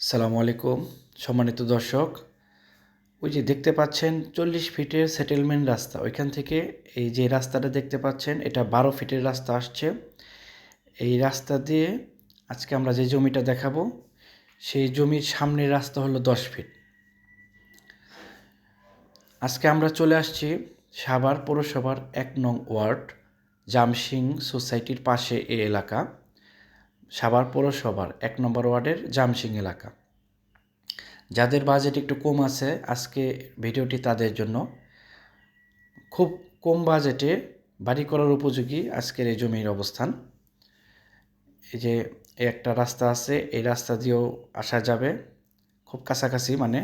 সালামু আলাইকুম সম্মানিত দর্শক। ওই যে দেখতে পাচ্ছেন 40 ফিটের সেটেলমেন্ট রাস্তা, ওইখান থেকে এই যে রাস্তাটা দেখতে পাচ্ছেন এটা 12 ফিটের রাস্তা আসছে। এই রাস্তা দিয়ে আজকে আমরা যে জমিটা দেখাবো সেই জমির সামনের রাস্তা হলো 10 ফিট। আজকে আমরা চলে আসছি সাভার পৌরসভার 1 নং ওয়ার্ড জামসিং সোসাইটির পাশে এই এলাকা, সাভার পৌরসভার 1 নম্বর ওয়ার্ডের জামসিং এলাকা। যাদের বাজেট একটু কম আছে আজকে ভিডিওটি তাদের জন্য। খুব কম বাজেটে বাড়ি করার উপযোগী আজকের এই জমির অবস্থান। এই যে একটা রাস্তা আছে, এই রাস্তা দিয়েও আসা যাবে, খুব কাছাকাছি, মানে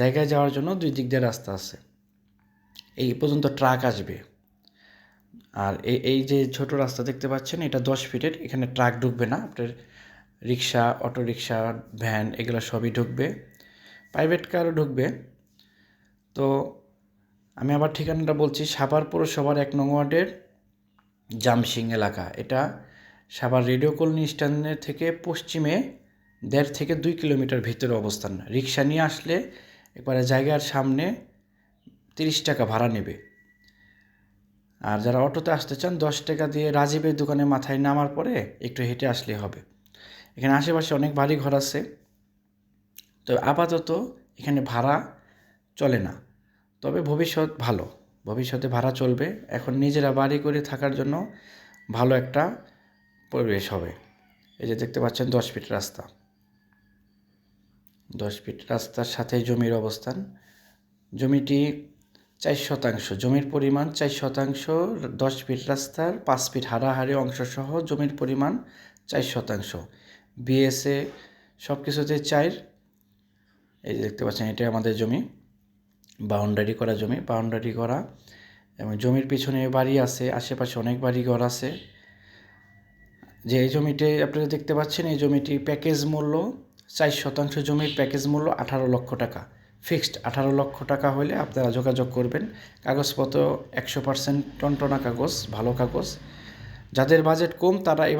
জায়গায় যাওয়ার জন্য 2 দিক দিয়ে রাস্তা আছে। এই পর্যন্ত ট্রাক আসবে। আর এই যে ছোট রাস্তা দেখতে পাচ্ছেন এটা 10 ফিটের, এখানে ট্রাক ঢুকবে না, আপনার রিক্সা, অটো রিক্সা, ভ্যান এগুলো সবই ঢুকবে, প্রাইভেট কারও ঢুকবে। তো আমি আবার ঠিকানাটা বলছি, সাভার পৌরসভার 1 নং ওয়ার্ডের জামসিং এলাকা। এটা সাভার রেডিও কলোনি স্ট্যান্ডের থেকে পশ্চিমে 1.5 থেকে 2 কিলোমিটার ভিতরে অবস্থান। রিক্সা নিয়ে আসলে একবারে জায়গার সামনে 30 টাকা ভাড়া নেবে। আর যারা অটোতে আসতে চান 10 টাকা দিয়ে রাজীবের দোকানে মাথায় নামার পরে একটু হেঁটে আসলে হবে। এখানে আশেপাশে অনেক বাড়ি ঘর আছে, তো আপাতত এখানে ভাড়া চলে না, তবে ভবিষ্যৎ ভালো, ভবিষ্যতে ভাড়া চলবে। এখন নিজেরা বাড়ি করে থাকার জন্য ভালো একটা পরিবেশ হবে। এই যে দেখতে পাচ্ছেন 10 ফিট রাস্তা, 10 ফিট রাস্তার সাথে জমির অবস্থান। জমিটি 4 শতাংশ, জমির পরিমাণ 4 শতাংশ, 10 ফিট রাস্তার 5 ফিট হাড়াহাড়ি অংশ সহ জমির পরিমাণ 4 শতাংশ। বিএসএ সব কিছুতে 4। এই যে দেখতে পাচ্ছেন এটা আমাদের জমি, বাউন্ডারি করা জমি, বাউন্ডারি করা, এবং জমির পিছনে বাড়ি আছে, আশেপাশে অনেক বাড়ি ঘর আছে। যে এই জমিটি আপনারা দেখতে পাচ্ছেন, এই জমিটি প্যাকেজ মূল্য 4 শতাংশ জমির প্যাকেজ মূল্য 18 লক্ষ টাকা, ফিক্সড 18 লক্ষ টাকা হলে আপনারা যোগাযোগ করবেন। কাগজপত্র 100% টনটনা কাগজ, ভালো কাগজ। যাদের বাজেট কম তারা এই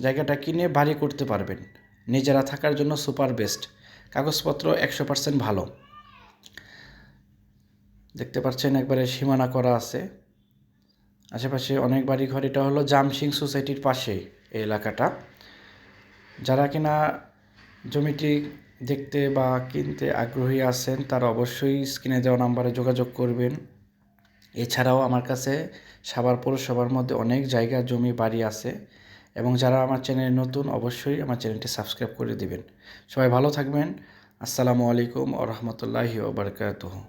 জায়গাটা কিনে বাড়ি করতে পারবেন, নিজেরা থাকার জন্য সুপার বেস্ট। কাগজপত্র 100% ভালো। দেখতে পাচ্ছেন একবারে সীমানা করা আছে, আশেপাশে অনেক বাড়ি ঘর। এটা হলো জামসিং সোসাইটির পাশে এই এলাকাটা। যারা কিনা জমিটি দেখতে বা কিনতে আগ্রহী আছেন তারা অবশ্যই স্ক্রিনে দেওয়া নাম্বারে যোগাযোগ করবেন। এছাড়াও আমার কাছে সাভার পৌরসভার মধ্যে অনেক জায়গা, জমি, বাড়ি আছে। এবং যারা আমার চ্যানেলে নতুন অবশ্যই আমার চ্যানেলটি সাবস্ক্রাইব করে দিবেন। সবাই ভালো থাকবেন। আসসালামু আলাইকুম ওয়া রাহমাতুল্লাহি ওয়া বারাকাতুহু।